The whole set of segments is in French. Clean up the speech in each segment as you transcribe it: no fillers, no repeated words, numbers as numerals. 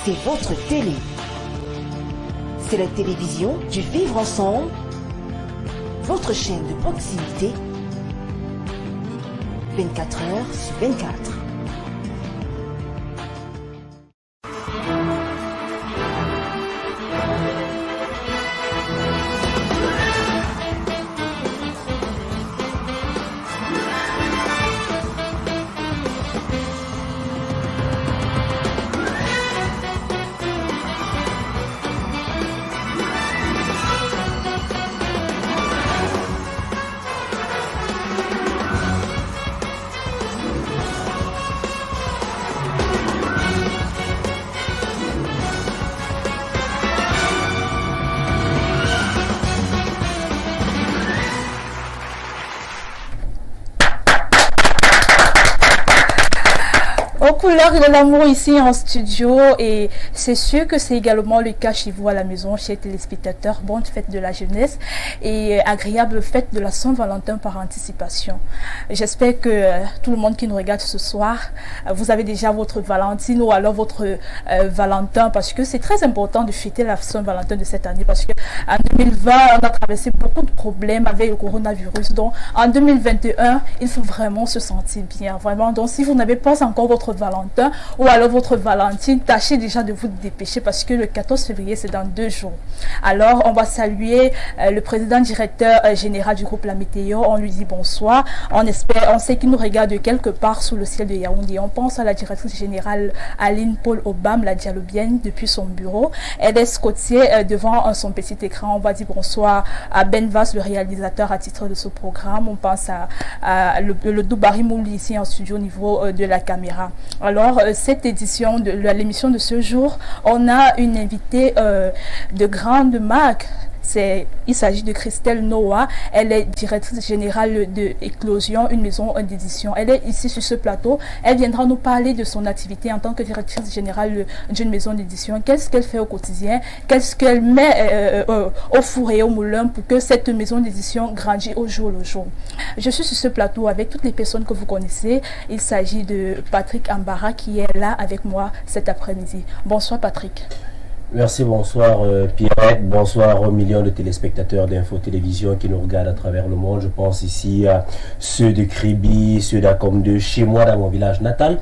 c'est votre télé. C'est la télévision du vivre ensemble, votre chaîne de proximité, 24 heures sur 24. Aux couleurs de l'amour ici en studio, et c'est sûr que c'est également le cas chez vous à la maison, chers téléspectateurs. Bonne fête de la jeunesse et agréable fête de la Saint-Valentin par anticipation. J'espère que tout le monde qui nous regarde ce soir, vous avez déjà votre Valentine ou alors votre Valentin, parce que c'est très important de fêter la Saint-Valentin de cette année, parce que en 2020 on a traversé beaucoup de problèmes avec le coronavirus. Donc en 2021 il faut vraiment se sentir bien, vraiment. Donc si vous n'avez pas encore votre Valentin ou alors votre Valentine, tâchez déjà de vous dépêcher, parce que le 14 février c'est dans 2 jours. Alors on va saluer le président directeur général du groupe La Météo. On lui dit bonsoir. On sait qu'il nous regarde de quelque part sous le ciel de Yaoundé. On pense à la directrice générale Aline Paul Obam, la dialobienne, depuis son bureau. Elle est scottier devant son petit écran. On va dire bonsoir à Ben Vass, le réalisateur à titre de ce programme. On pense à le Doubari Mouli ici en studio au niveau de la caméra. Alors cette édition de l'émission de ce jour, on a une invitée de grande marque. Il s'agit de Christelle Noah. Elle est directrice générale de Éclosion, une maison d'édition. Elle est ici sur ce plateau. Elle viendra nous parler de son activité en tant que directrice générale d'une maison d'édition. Qu'est-ce qu'elle fait au quotidien? Qu'est-ce qu'elle met au four et au moulin pour que cette maison d'édition grandisse au jour le jour? Je suis sur ce plateau avec toutes les personnes que vous connaissez. Il s'agit de Patrick Ambara qui est là avec moi cet après-midi. Bonsoir Patrick. Merci, bonsoir Pierrette, bonsoir aux millions de téléspectateurs d'Info Télévision qui nous regardent à travers le monde. Je pense ici à ceux de Kribi, ceux d'Acom 2, chez moi dans mon village natal.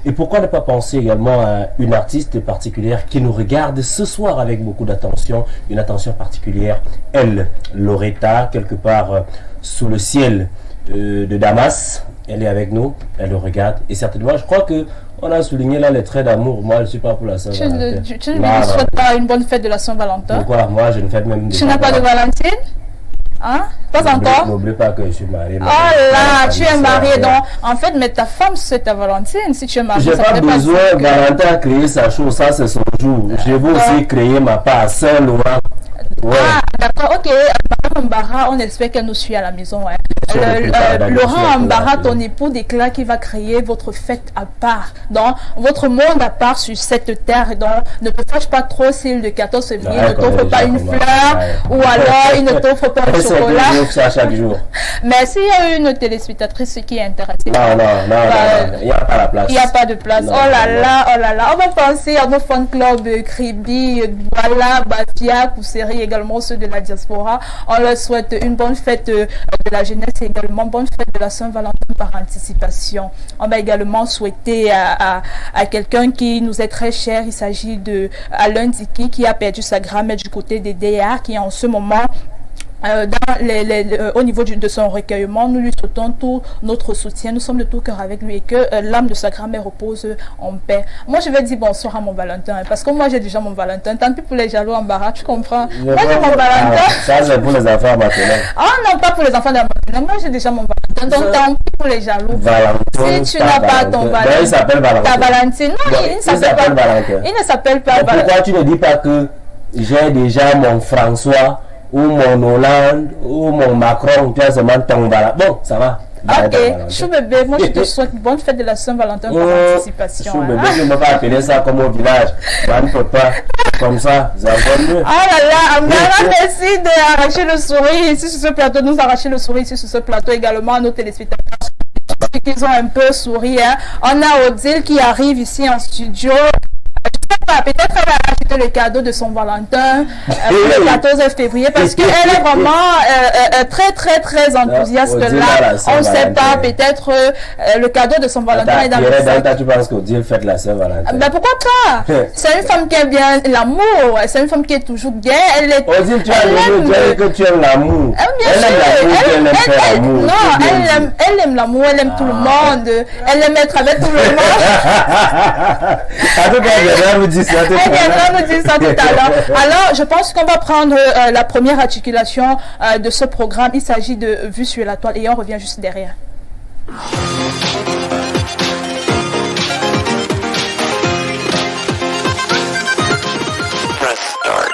Et pourquoi ne pas penser également à une artiste particulière qui nous regarde ce soir avec beaucoup d'attention, une attention particulière, elle, Loretta, quelque part sous le ciel de Damas. Elle est avec nous, elle le regarde et certainement, je crois que on a souligné là les traits d'amour. Moi, je ne suis pas pour la Saint-Valentin. Tu ne lui souhaites pas une bonne fête de la Saint-Valentin? Pourquoi? Moi, je ne fête même pas. Tu n'as pas de Valentine? Hein? Pas encore? N'oublie pas que je suis marié. Oh là, tu es marié, donc en fait, mais ta femme, c'est ta Valentine. Si tu es marié, j'ai pas besoin. Valentin a créé sa chose, ça c'est son jour. Je veux aussi créer ma part à Saint-Laurent. Ouais. Ah, d'accord, ok. Madame Ambara, on espère qu'elle nous suit à la maison. Hein. Laurent Ambara, ton époux, déclare qu'il va créer votre fête à part. Donc, votre monde à part sur cette terre. Donc, ne te fâche pas trop si le 14 février ne t'offre pas une fleur ou alors il ne t'offre pas un chocolat. Ça chaque jour. Mais s'il y a une téléspectatrice qui est intéressée. Non, il n'y a pas la place. Il n'y a pas de place. Non, oh là là. On va penser à nos fan clubs Kribi, Douala, Bafia, Kousseri, également ceux de la diaspora. On leur souhaite une bonne fête de la jeunesse et également bonne fête de la Saint-Valentin par anticipation. On va également souhaiter à quelqu'un qui nous est très cher. Il s'agit de Alain Diki qui a perdu sa grand-mère du côté des DR, qui est en ce moment au niveau de son recueillement. Nous lui souhaitons tout notre soutien. Nous sommes de tout cœur avec lui et que l'âme de sa grand-mère repose en paix. Moi, je vais dire bonsoir à mon Valentin, parce que moi, j'ai déjà mon Valentin. Tant pis pour les jaloux Ambara, tu comprends? Moi, j'ai mon Valentin. Ça, c'est pour les enfants maintenant. Oh non, pas pour les enfants de maintenant. Moi, j'ai déjà mon Valentin. Donc, tant pis pour les jaloux. Valentin, si tu n'as pas ton Valentin. Il s'appelle Valentin. Ta Valentine. Non, il ne s'appelle pas Valentin. Il ne s'appelle pas Valentin. Pourquoi tu ne dis pas que j'ai déjà mon François ou mon Hollande, ou mon Macron, tu as seulement ton Valentin? Bon, ça va. Ok, chou bébé, moi je te souhaite une bonne fête de la Saint-Valentin par anticipation. Chou bébé, je ne peux pas appeler ça comme au village. Ça ne peut pas. Comme ça, ça va mieux. Oh là là, Ambara décide d'arracher le sourire ici sur ce plateau. Nous arracher le sourire ici sur ce plateau également à nos téléspectateurs. Qu'ils ont un peu souri. Hein. On a Odile qui arrive ici en studio. Je ne sais pas peut-être elle va acheter le cadeau de son Valentin le 14 février parce qu'elle est vraiment très très très enthousiaste là. On ne sait pas, peut-être le cadeau de son Valentin est dans le sac. Tu penses qu'Odile fête la Saint-Valentin? Ben pourquoi pas? C'est une femme qui aime bien l'amour, c'est une femme qui est toujours gay. Odile, tu as l'amour, que tu aimes l'amour. Elle aime l'amour, elle aime tout le monde, elle aime être avec tout le monde. En tout cas, elle viendra nous dire ça tout à l'heure. Alors, je pense qu'on va prendre la première articulation de ce programme. Il s'agit de Vue sur la toile et on revient juste derrière. Press start.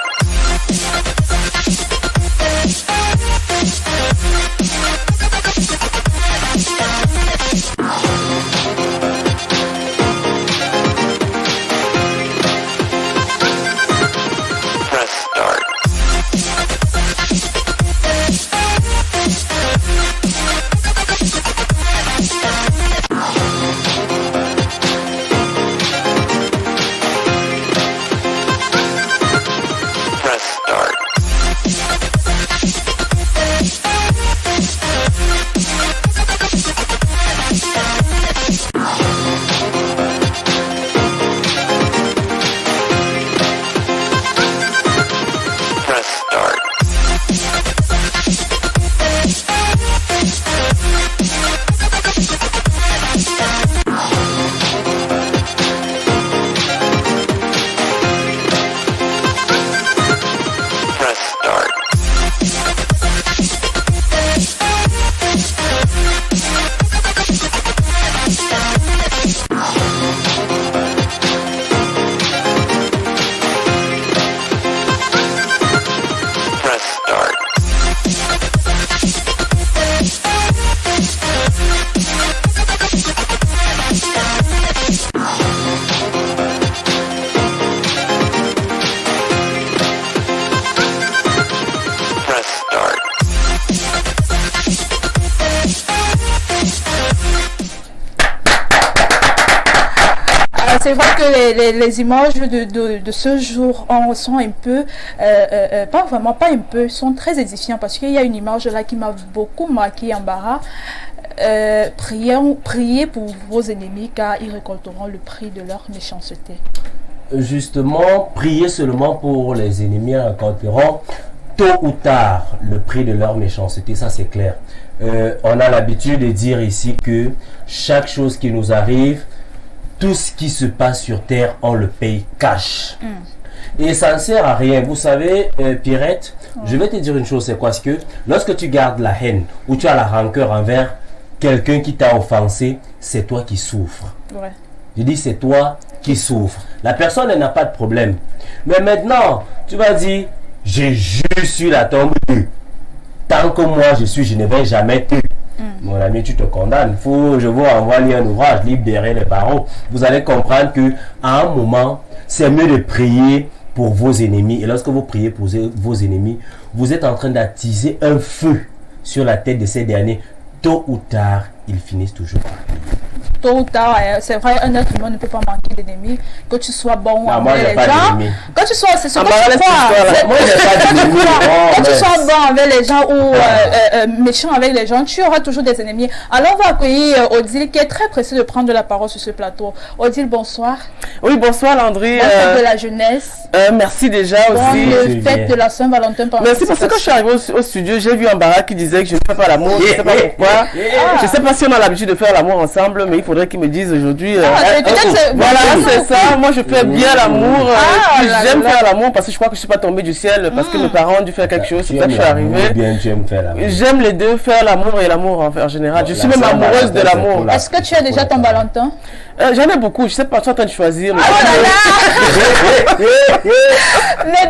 C'est vrai que les images de ce jour sont un peu, pas un peu, sont très édifiants parce qu'il y a une image là qui m'a beaucoup marqué en Bara. Priez pour vos ennemis car ils récolteront le prix de leur méchanceté. Justement, priez seulement pour les ennemis, récolteront tôt ou tard le prix de leur méchanceté, ça c'est clair. On a l'habitude de dire ici que chaque chose qui nous arrive, tout ce qui se passe sur terre, on le paye cash. Et ça ne sert à rien. Vous savez, Pierrette, je vais te dire une chose, c'est quoi? C'est que lorsque tu gardes la haine ou tu as la rancœur envers quelqu'un qui t'a offensé, c'est toi qui souffres. Ouais. Je dis, c'est toi qui souffres. La personne, elle n'a pas de problème. Mais maintenant, tu vas dire, j'ai juste eu la tombe. Tant que moi je suis, je ne vais jamais te. Mon ami, tu te condamnes. Je vous renvoie lire un ouvrage, Libre derrière les barreaux. Vous allez comprendre que à un moment, c'est mieux de prier pour vos ennemis. Et lorsque vous priez pour vos ennemis, vous êtes en train d'attiser un feu sur la tête de ces derniers. Tôt ou tard, ils finissent toujours par prier. Tôt ou tard, c'est vrai, un être humain ne peut pas manquer d'ennemis. Que tu sois bon avec les gens. Quand tu sois, c'est ce que tu crois. Moi, j'ai pas d'ennemis. Quand tu sois bon avec les gens ou méchant avec les gens, tu auras toujours des ennemis. Alors, on va accueillir Odile qui est très pressée de prendre la parole sur ce plateau. Odile, bonsoir. Oui, bonsoir Landry. Bonne fête de la jeunesse. Merci déjà aussi. Bonne fête de la Saint-Valentin. Merci parce que quand je suis arrivé au studio, j'ai vu un Bara qui disait que je ne fais pas l'amour. Je ne sais pas pourquoi. Je ne sais pas si on a l'habitude de faire l'amour ensemble, mais il faudrait qu'ils me disent aujourd'hui. Voilà, c'est ça. Moi, je fais bien l'amour. J'aime faire l'amour parce que je crois que je ne suis pas tombée du ciel parce que mes parents ont dû faire quelque chose. C'est ça que je suis arrivée. J'aime les deux, faire l'amour et l'amour en général. Je suis même amoureuse de l'amour. Est-ce que tu as déjà ton Valentin? J'en ai beaucoup. Je ne sais pas, tu es en train de choisir. Mais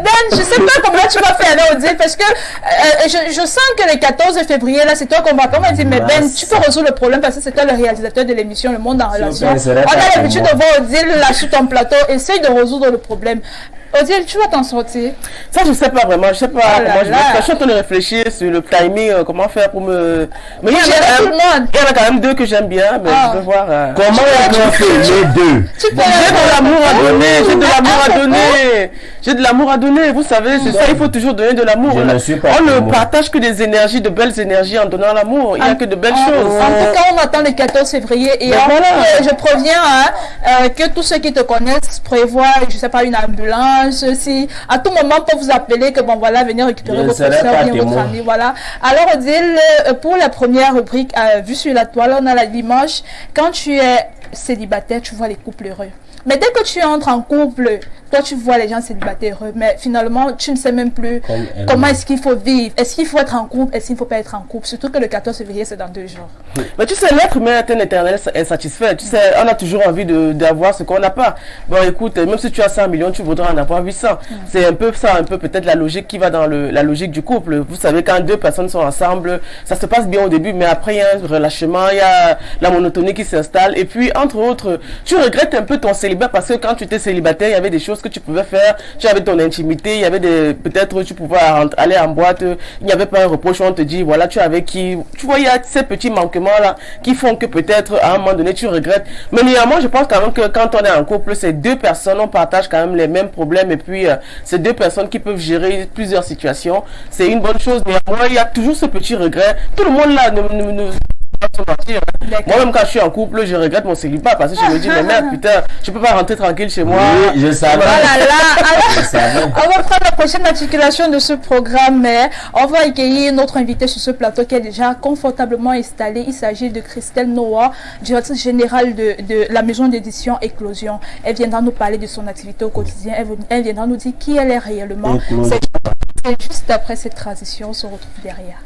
Ben, je ne sais pas comment tu vas faire avec Odile parce que je sens que le 14 février, là, c'est toi qu'on va comme on dit, mais Ben, tu peux résoudre le problème parce que c'est toi le réalisateur de l'émission Le Monde en relation. On a l'habitude de voir Odile là sur ton plateau, essaye de résoudre le problème. Odile, tu vas t'en sortir? Ça, je sais pas vraiment. Je sais pas comment je vais faire. Je suis en train de réfléchir sur le timing, comment faire pour me... Mais il y en a quand même deux que j'aime bien, mais je vais voir... Comment on fait les deux? J'ai de l'amour à donner, j'ai de l'amour à donner. J'ai de l'amour à donner, vous savez, c'est ça, il faut toujours donner de l'amour. On ne partage que des énergies, de belles énergies en donnant l'amour. Il n'y a que de belles choses. En tout cas, on attend le 14 février et je préviens que tous ceux qui te connaissent prévoient, je sais pas, une ambulance. Si à tout moment pour vous appeler que bon voilà venir récupérer votre soeur bien votre ami, voilà. Alors Odile, pour la première rubrique vue sur la toile, on a la dimanche. Quand tu es célibataire, tu vois les couples heureux. Mais dès que tu entres en couple, toi tu vois les gens célibataires heureux, mais finalement tu ne sais même plus comment est-ce qu'il faut vivre. Est-ce qu'il faut être en couple, est-ce qu'il ne faut pas être en couple? Surtout que le 14 février c'est dans 2 jours. Mais tu sais, l'être humain est un éternel insatisfait. Tu sais, on a toujours envie d'avoir ce qu'on n'a pas. Bon écoute, même si tu as 100 millions, tu voudras en avoir 800. C'est un peu ça, un peu peut-être la logique qui va dans la logique du couple. Vous savez, quand 2 personnes sont ensemble, ça se passe bien au début, mais après il y a un relâchement, il y a la monotonie qui s'installe. Et puis, entre autres, tu regrettes un peu ton célibat parce que quand tu étais célibataire, il y avait des choses que tu pouvais faire. Tu avais ton intimité, il y avait peut-être tu pouvais aller en boîte, il n'y avait pas un reproche où on te dit, voilà, tu avais qui. Tu vois, il y a ces petits manquements-là qui font que peut-être à un moment donné, tu regrettes. Mais néanmoins, je pense quand même que quand on est en couple, c'est 2 personnes, on partage quand même les mêmes problèmes et puis c'est 2 personnes qui peuvent gérer plusieurs situations. C'est une bonne chose. Néanmoins, il y a toujours ce petit regret. Tout le monde là moi-même quand je suis en couple, je regrette mon célibat parce que je me dis mais merde putain, je peux pas rentrer tranquille chez moi. Oui, je savais. Alors, on va prendre la prochaine articulation de ce programme, mais on va accueillir notre invité sur ce plateau qui est déjà confortablement installé. Il s'agit de Christelle Noah, directrice générale de la maison d'édition Éclosion. Elle viendra nous parler de son activité au quotidien. Elle viendra nous dire qui elle est réellement. C'est juste après cette transition, on se retrouve derrière.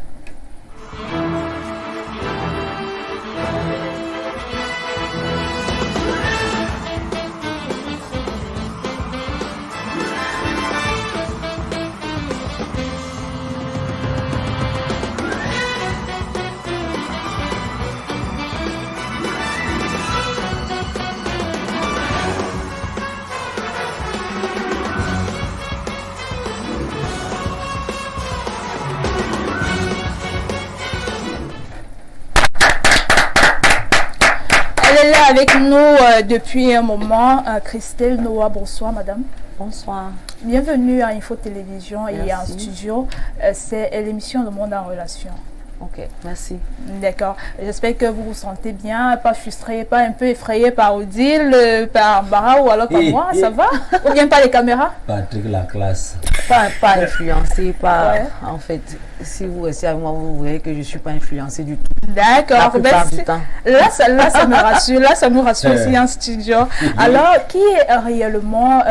Elle est là avec nous depuis un moment. Christelle Noah, bonsoir madame. Bonsoir. Bienvenue à Info Télévision et en studio. C'est l'émission Le Monde en relation. Ok, merci. D'accord. J'espère que vous vous sentez bien, pas frustré, pas un peu effrayé par Odile, par Mbara ou alors par moi, ça va? Ou bien par les caméras? Patrick, la classe. Pas influencé, pas... Ouais. En fait, si vous restez avec moi, vous verrez que je ne suis pas influencée du tout. D'accord. Là, ça me rassure. Là, ça nous rassure ici en studio. Alors, qui est réellement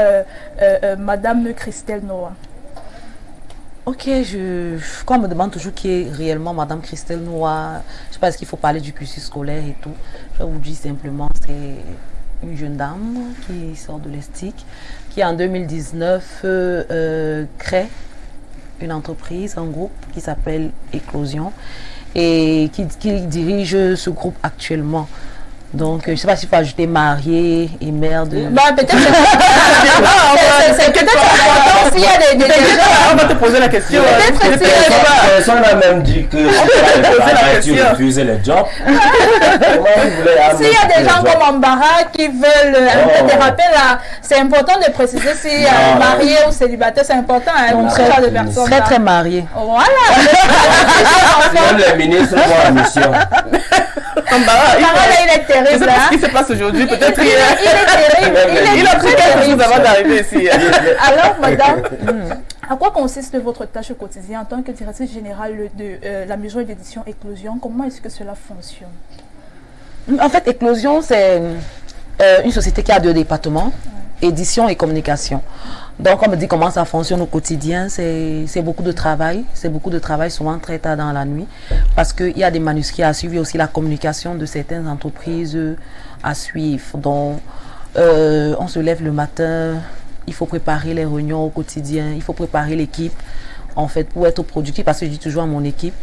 Madame Christelle Noah? Ok, quand on me demande toujours qui est réellement Madame Christelle Noah, je pense qu'il faut parler du cursus scolaire et tout. Je vous dis simplement, c'est une jeune dame qui sort de l'ESTIC, qui en 2019 crée une entreprise, un groupe qui s'appelle Éclosion et qui dirige ce groupe actuellement. Donc, je ne sais pas s'il faut ajouter mariée et mère de... Bah, peut-être c'est important s'il y a des gens... On va te poser la question. Personne n'a même dit que tu refusais le job. S'il y a des gens comme Mbara qui veulent un peu déraper, là, c'est important de préciser si marié ou célibataire, c'est important. Donc, très, très marié. Voilà. Même le ministre pour la mission. Mbara, il est terrible. Je sais pas ce qui se passe aujourd'hui, peut-être il est terrible. Il a pris quelque chose avant d'arriver ici. Alors, madame, à quoi consiste votre tâche au quotidien en tant que directrice générale de la maison d'édition Éclosion? Comment est-ce que cela fonctionne? En fait, Éclosion, c'est une société qui a 2 départements, édition et communication. Donc, on me dit comment ça fonctionne au quotidien, c'est beaucoup de travail. C'est beaucoup de travail, souvent très tard dans la nuit. Parce qu'il y a des manuscrits à suivre, il y a aussi la communication de certaines entreprises à suivre. Donc, on se lève le matin, il faut préparer les réunions au quotidien, il faut préparer l'équipe. en fait, pour être productif, parce que je dis toujours à mon équipe,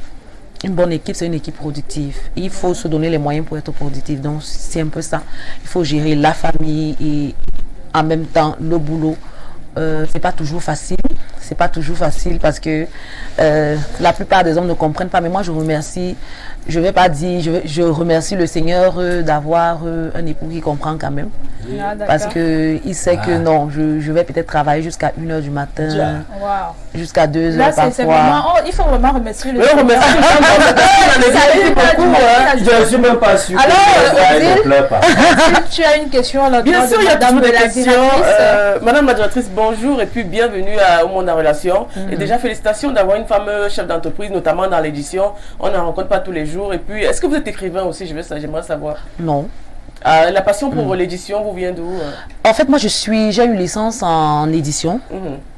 une bonne équipe, c'est une équipe productive. Il faut se donner les moyens pour être productif. Donc, c'est un peu ça. Il faut gérer la famille et en même temps le boulot. C'est pas toujours facile. C'est pas toujours facile parce que la plupart des hommes ne comprennent pas. Mais moi, je remercie, je vais pas dire, je remercie le Seigneur d'avoir un époux qui comprend quand même. Parce que il sait que non, je vais peut-être travailler jusqu'à 1h du matin, jusqu'à 2h parfois. C'est vraiment, il faut vraiment remercier le Seigneur. Je suis même pas sûr. Alors, tu as une question là. Bien sûr, il y a toujours des questions. Madame la directrice, bonjour et puis bienvenue au Monde en Relation. Et déjà, félicitations d'avoir une femme chef d'entreprise, notamment dans l'édition. On n'en rencontre pas tous les jours. Et puis, est-ce que vous êtes écrivain aussi? J'aimerais savoir. Non. La passion pour l'édition, vous vient d'où? En fait, moi, j'ai eu licence en édition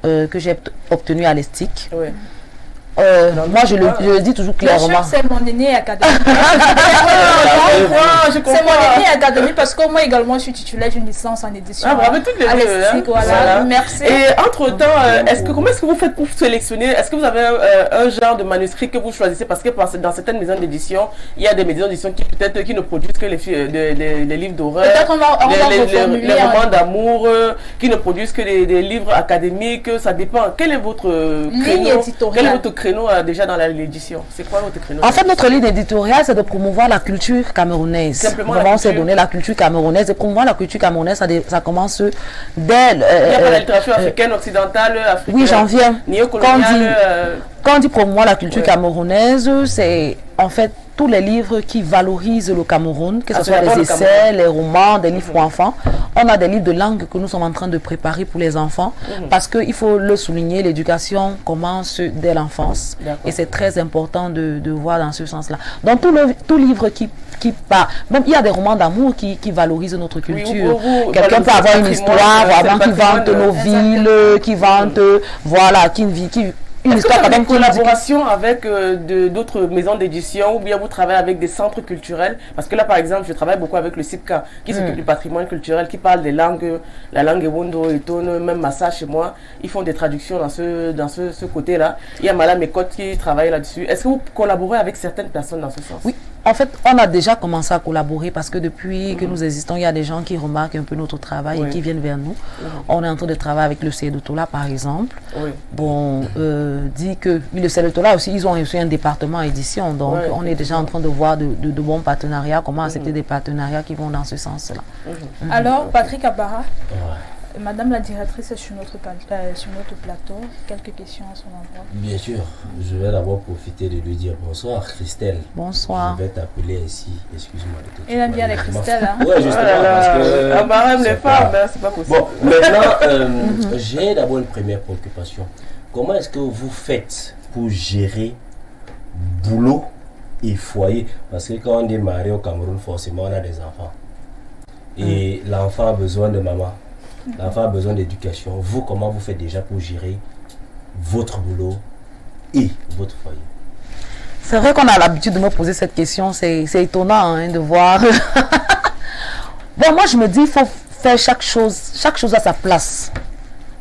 que j'ai obtenue à l'ESTIC. Oui. Moi, je le dis toujours clairement. C'est mon aîné académique. C'est mon aîné académique parce que moi également, je suis titulaire d'une licence en édition. Ah, bravo, toutes les deux. Voilà, merci. Et entre-temps, comment est-ce que vous faites pour sélectionner? Est-ce que vous avez un genre de manuscrit que vous choisissez? Parce que dans certaines maisons d'édition, il y a des maisons d'édition qui ne produisent que les livres d'horreur, les romans d'amour, qui ne produisent que des livres académiques. Ça dépend. Quel est votre créneau déjà dans l'édition? C'est quoi votre créneau? En fait, notre ligne éditoriale, c'est de promouvoir la culture camerounaise. Simplement on s'est donné la culture camerounaise. Et promouvoir la culture camerounaise, ça commence dès... il n'y a pas la littérature africaine, occidentale, africaine. Oui, j'en viens. Néocoloniale. Quand on dit promouvoir la culture camerounaise, c'est en fait tous les livres qui valorisent le Cameroun, que ce soit les essais, les romans, des livres pour enfants. On a des livres de langue que nous sommes en train de préparer pour les enfants parce qu'il faut le souligner, l'éducation commence dès l'enfance. Et c'est très important de voir dans ce sens-là. Donc tout livre qui part, même il y a des romans d'amour qui valorisent notre culture. Quelqu'un peut avoir une histoire, vraiment, qui vante nos villes, qui vante, voilà, est-ce que vous avez une collaboration avec d'autres maisons d'édition ou bien vous travaillez avec des centres culturels? Parce que là, par exemple, je travaille beaucoup avec le CIPCA qui s'occupe du patrimoine culturel, qui parle des langues, la langue Ewondo et Tono, même Massa chez moi. Ils font des traductions dans ce côté-là. Il y a Madame Ekot qui travaille là-dessus. Est-ce que vous collaborez avec certaines personnes dans ce sens? Oui. En fait, on a déjà commencé à collaborer parce que depuis que nous existons, il y a des gens qui remarquent un peu notre travail et qui viennent vers nous. On est en train de travailler avec le CEDOTOLA, par exemple. Bon, dit que le CEDOTOLA aussi, ils ont reçu un département édition. Donc, on est déjà en train de voir de bons partenariats, comment accepter des partenariats qui vont dans ce sens-là. Alors, Patrick Abara, Madame la directrice est sur notre plateau. Quelques questions à son endroit. Bien sûr. Je vais d'abord profiter de lui dire bonsoir, Christelle. Bonsoir. Je vais t'appeler ainsi. Excuse-moi. Elle aime bien les Christelle. Hein? Oui, justement. Parce que on barème les femmes, c'est pas possible. Bon, maintenant, j'ai d'abord une première préoccupation. Comment est-ce que vous faites pour gérer boulot et foyer? Parce que quand on est marié au Cameroun, forcément, on a des enfants. Et l'enfant a besoin de maman. L'enfant a besoin d'éducation. Vous, comment vous faites déjà pour gérer votre boulot et votre foyer? C'est vrai qu'on a l'habitude de me poser cette question. C'est étonnant de voir. Bon, moi, je me dis, il faut faire chaque chose à sa place.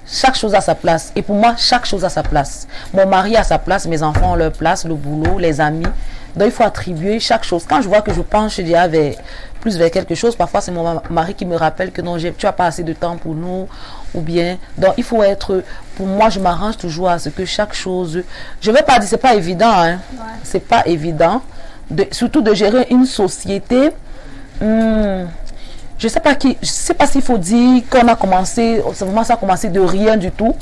Chaque chose à sa place. Et pour moi, chaque chose à sa place. Mon mari a sa place, mes enfants ont leur place, le boulot, les amis. Donc, il faut attribuer chaque chose. Quand je vois que je penche déjà plus vers quelque chose, parfois c'est mon mari qui me rappelle que non, tu n'as pas assez de temps pour nous, ou bien. Donc, il faut être, pour moi, je m'arrange toujours à ce que chaque chose, je ne vais pas dire, c'est pas évident, hein. C'est pas évident, surtout de gérer une société. Je sais pas s'il faut dire qu'on a commencé, c'est vraiment ça a commencé de rien du tout.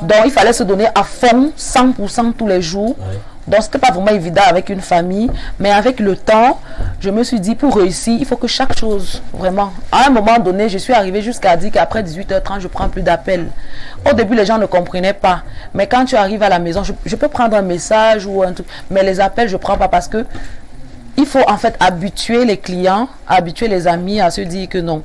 Donc, il fallait se donner à fond, 100% tous les jours. Donc, ce n'était pas vraiment évident avec une famille. Mais avec le temps, je me suis dit, pour réussir, il faut que chaque chose, vraiment, à un moment donné, je suis arrivée jusqu'à dire qu'après 18h30, je prends plus d'appels. Au début, les gens ne comprenaient pas. Mais quand tu arrives à la maison, je peux prendre un message ou un truc. Mais les appels, je ne prends pas parce que il faut en fait habituer les clients, habituer les amis à se dire que non.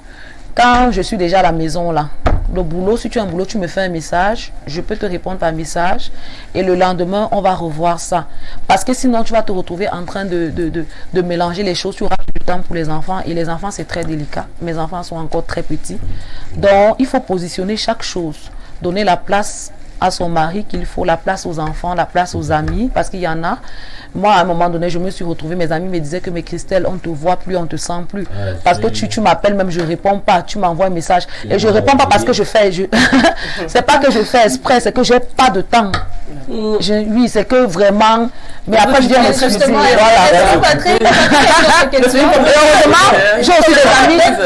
Quand je suis déjà à la maison là, le boulot, si tu as un boulot, tu me fais un message, je peux te répondre par message et le lendemain, on va revoir ça. Parce que sinon, tu vas te retrouver en train de mélanger les choses, tu auras plus de temps pour les enfants et les enfants, c'est très délicat. Mes enfants sont encore très petits. Donc, il faut positionner chaque chose, donner la place à son mari qu'il faut, la place aux enfants, la place aux amis, parce qu'il y en a. Moi, à un moment donné, je me suis retrouvée, mes amis me disaient que mais Christelle, on te voit plus, on te sent plus. Parce que tu m'appelles, même je réponds pas, tu m'envoies un message. Et je réponds pas parce que je fais, c'est pas que je fais exprès, c'est que j'ai pas de temps. Oui, c'est que vraiment, mais après je viens m'excuser. Heureusement, j'ai aussi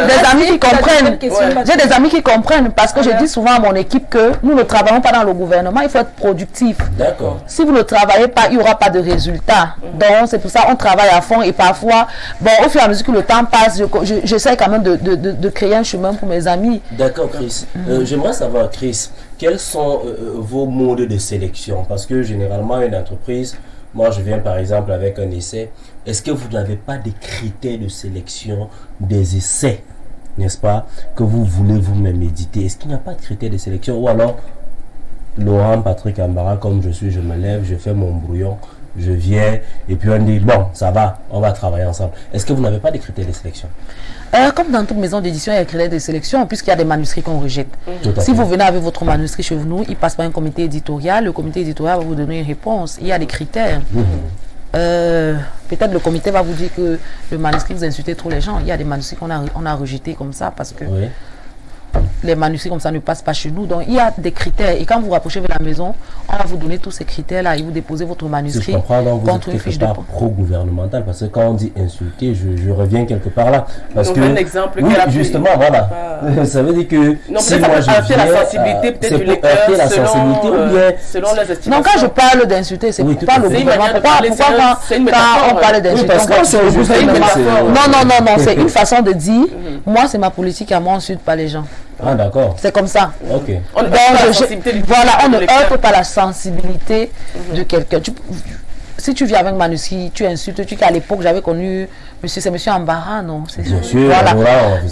des amis qui comprennent. J'ai des amis qui comprennent parce que je dis souvent à mon équipe que nous ne travaillons pas dans le gouvernement, il faut être productif. D'accord. Si vous ne travaillez pas, il n'y aura pas de résultat. Donc c'est pour ça qu'on travaille à fond et parfois, bon, au fur et à mesure que le temps passe, j'essaie quand même de créer un chemin pour mes amis. D'accord, Chris. J'aimerais savoir, Chris, quels sont vos modes de sélection? Parce que généralement, une entreprise, moi je viens par exemple avec un essai, est-ce que vous n'avez pas des critères de sélection des essais, n'est-ce pas, que vous voulez vous-même éditer? Est-ce qu'il n'y a pas de critères de sélection? Ou alors, Laurent Patrick Ambara, comme je suis, je me lève, je fais mon brouillon, je viens, et puis on dit, bon, ça va, on va travailler ensemble. Est-ce que vous n'avez pas de critères de sélection? Comme dans toute maison d'édition, il y a des critères de sélection, puisqu'il y a des manuscrits qu'on rejette. Si vous venez avec votre manuscrit chez nous, il passe par un comité éditorial. Le comité éditorial va vous donner une réponse. Il y a des critères. Peut-être le comité va vous dire que le manuscrit, vous insultez trop les gens. Il y a des manuscrits qu'on a rejetés comme ça, parce que les manuscrits comme ça ne passent pas chez nous. Donc il y a des critères. Et quand vous rapprochez de la maison, on va vous donner tous ces critères-là et vous déposez votre manuscrit. Si je comprends, donc vous contre êtes une fiche quelque de part pro-gouvernemental, parce que quand on dit insulter, je reviens quelque part là. Parce donc que, un exemple oui, justement, voilà. Ça veut dire que si moi je viens, la sensibilité peut-être du lecteur, la sensibilité ou bien selon les estimations. Non, quand je parle d'insulter, c'est pas le gouvernement. Pourquoi quand on parle d'insulter? parce que c'est juste non, c'est une façon de dire, moi c'est ma politique à moi, on n'insulte pas les gens. Ah d'accord. C'est comme ça. Ok. On ne heurte pas la sensibilité de quelqu'un. Si tu viens avec manuscrit, tu insultes, tu dis qu'à l'époque j'avais connu c'est monsieur Ambara, non? Bien sûr, voilà.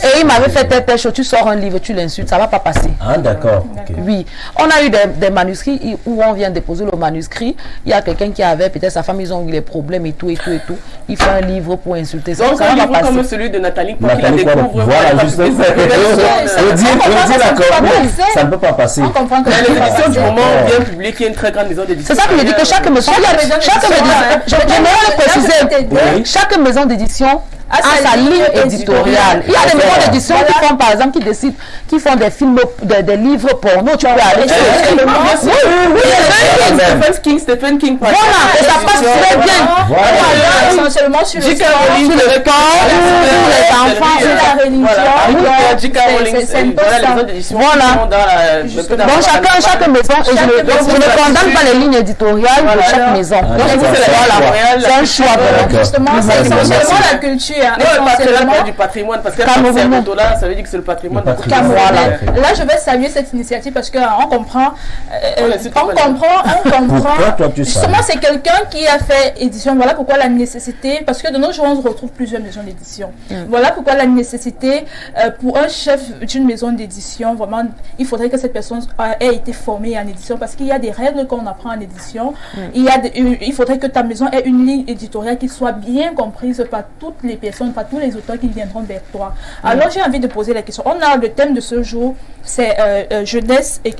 Et il m'avait fait telle chose, tu sors un livre, tu l'insultes, ça ne va pas passer. Ah d'accord. Okay. Oui. On a eu des manuscrits où on vient déposer le manuscrit, il y a quelqu'un qui avait, peut-être sa femme, ils ont eu des problèmes et tout. Il fait un livre pour insulter. Donc ça un va livre passer. comme celui de Nathalie, pour qu'il la découvre. Voilà, justement. Ça ne peut pas passer. On comprend que les éditions du moment vient publier qu'il y a une très grande maison d'édition. C'est ça que je dis que chaque maison, j'aimerais le préciser, chaque maison d'édition a sa ligne éditoriale. Il y a des maisons d'édition qui font, par exemple, qui font des films, des livres porno. Tu peux aller Stephen King. Voilà, et ça passe très bien. Voilà, essentiellement sur le corps, les enfants, sur la religion. Voilà. Donc chaque maison, et je ne condamne pas les lignes éditoriales de chaque maison. C'est un choix. Justement, c'est essentiellement la culture. Essentiellement du patrimoine, parce que là, ça veut dire que c'est le patrimoine. Là, je vais saluer cette initiative parce qu'on comprend. Justement, c'est quelqu'un qui a fait édition. Voilà pourquoi la nécessité, parce que de nos jours, on retrouve plusieurs maisons d'édition. Voilà pourquoi la nécessité pour un chef d'une maison d'édition, vraiment, il faudrait que cette personne ait été formée en édition, parce qu'il y a des règles qu'on apprend en édition. Il faudrait que ta maison ait une ligne éditoriale qui soit bien comprise par toutes les personnes, par tous les auteurs qui viendront vers toi. Alors j'ai envie de poser la question. On a le thème de ce jour, c'est jeunesse et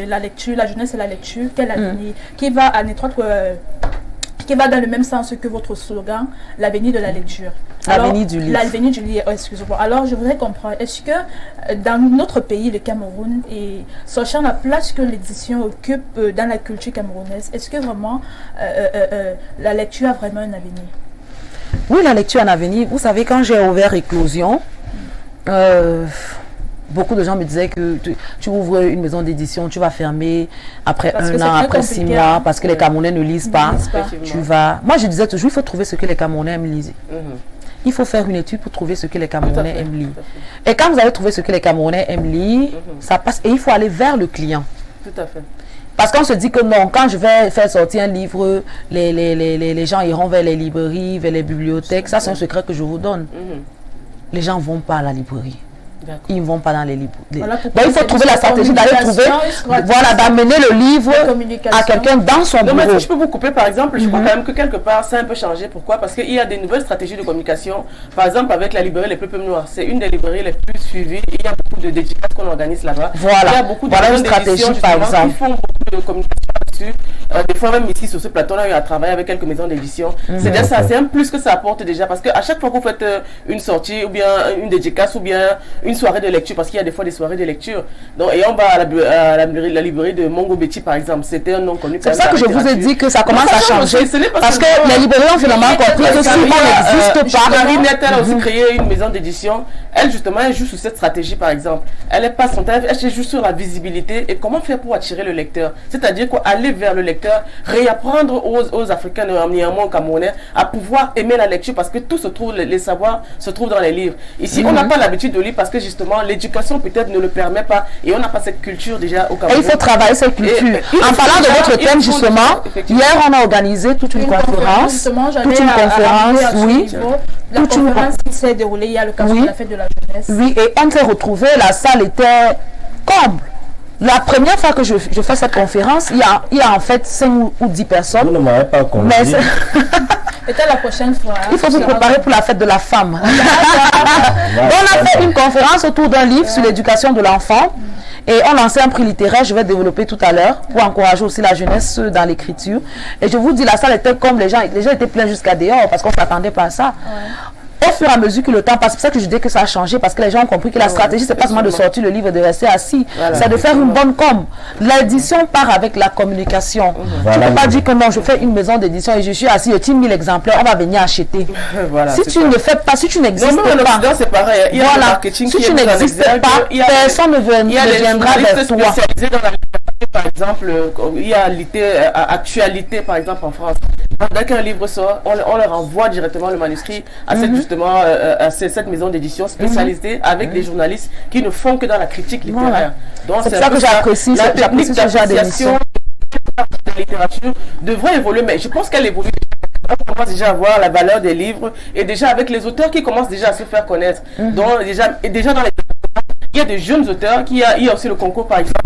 la lecture, la jeunesse et la lecture, quel avenir, qui va en étroite qui va dans le même sens que votre slogan, l'avenir de la lecture. L'avenir du livre. L'avenir du livre, excusez-moi. Alors, je voudrais comprendre, est-ce que dans notre pays, le Cameroun, et sachant la place que l'édition occupe dans la culture camerounaise, est-ce que vraiment la lecture a vraiment un avenir? Oui, la lecture a un avenir. Vous savez, quand j'ai ouvert Éclosion, beaucoup de gens me disaient que tu ouvres une maison d'édition, tu vas fermer après un an, après 6 mois, parce que les Camerounais ne lisent pas. Moi, je disais toujours, il faut trouver ce que les Camerounais aiment lire. Il faut faire une étude pour trouver ce que les Camerounais aiment lire. Et quand vous avez trouvé ce que les Camerounais aiment lire, ça passe. Et il faut aller vers le client. Tout à fait. Parce qu'on se dit que non, quand je vais faire sortir un livre, les gens iront vers les librairies, vers les bibliothèques. Ça, c'est un secret que je vous donne. Les gens ne vont pas à la librairie. Ils ne vont pas dans les livres. Voilà, donc il faut trouver la stratégie d'aller trouver, voilà, d'amener le livre à quelqu'un dans son bureau. Mais si je peux vous couper, par exemple, je crois quand même que quelque part, ça a un peu changé. Pourquoi? Parce qu'il y a des nouvelles stratégies de communication. Par exemple, avec la librairie Les Peuples Noirs, c'est une des librairies les plus suivies. Il y a beaucoup de dédicaces qu'on organise là-bas. Voilà, Il y a beaucoup de une stratégie, par exemple. qui font beaucoup de communication là-dessus. Des fois même ici sur ce plateau là, il y a travaillé avec quelques maisons d'édition. C'est déjà ça, c'est un plus que ça apporte déjà parce qu'à chaque fois que vous faites une sortie ou bien une dédicace ou bien une soirée de lecture, parce qu'il y a des fois des soirées de lecture. Donc, et on va à la librairie de Mongo Betty par exemple, c'était un nom connu. C'est pour ça que je vous ai dit que ça commence à changer. Parce que les librairies ont finalement compris que souvent n'existe pas. Marinette, elle a aussi créé une maison d'édition. Elle justement, elle joue sur cette stratégie par exemple. Elle n'est pas son temps, elle joue sur la visibilité et comment faire pour attirer le lecteur. C'est-à-dire quoi, aller vers le lecteur, réapprendre aux Africains, néanmoins aux Camerounais, à pouvoir aimer la lecture parce que tout se trouve, les savoirs se trouvent dans les livres. Ici, on n'a pas l'habitude de lire parce que justement, l'éducation peut-être ne le permet pas et on n'a pas cette culture déjà au Cameroun. Et il faut travailler cette culture. En parlant de votre thème justement, hier on a organisé toute une conférence. Oui. La conférence qui s'est déroulée il y a le cadre de la fête de la jeunesse. Oui, et on s'est retrouvés, la salle était comble. La première fois que je fais cette conférence, il y a en fait 5 ou 10 personnes. Vous ne m'avez pas compris. C'était la prochaine fois. Il faut se préparer pour la fête de la femme. On a fait une conférence autour d'un livre sur l'éducation de l'enfant. Et on lançait un prix littéraire, je vais développer tout à l'heure, pour encourager aussi la jeunesse dans l'écriture. Et je vous dis, la salle était comme les gens étaient pleins jusqu'à dehors, parce qu'on ne s'attendait pas à ça. Au fur et à mesure que le temps passe, c'est pour ça que je dis que ça a changé, parce que les gens ont compris que la stratégie, c'est pas seulement de sortir le livre et de rester assis, c'est de faire une bonne com. L'édition part avec la communication. Tu ne peux pas dire que non, je fais une maison d'édition et je suis assis, je tiens 1000 exemplaires, on va venir acheter. Si tu ne fais pas, si tu n'existes pas, c'est pareil. Il y a le marketing si tu n'existes pas, personne ne viendra vers toi. Par exemple, il y a actualité par exemple en France. Dès qu'un livre sort, on leur envoie directement le manuscrit à cette maison d'édition spécialisée avec des journalistes qui ne font que dans la critique littéraire. Donc c'est ça que j'apprécie. La technique d'appréciation de la littérature devrait évoluer, mais je pense qu'elle évolue. On commence déjà à voir la valeur des livres et déjà avec les auteurs qui commencent déjà à se faire connaître. Donc déjà dans les il y a des jeunes auteurs, il y a aussi le concours par exemple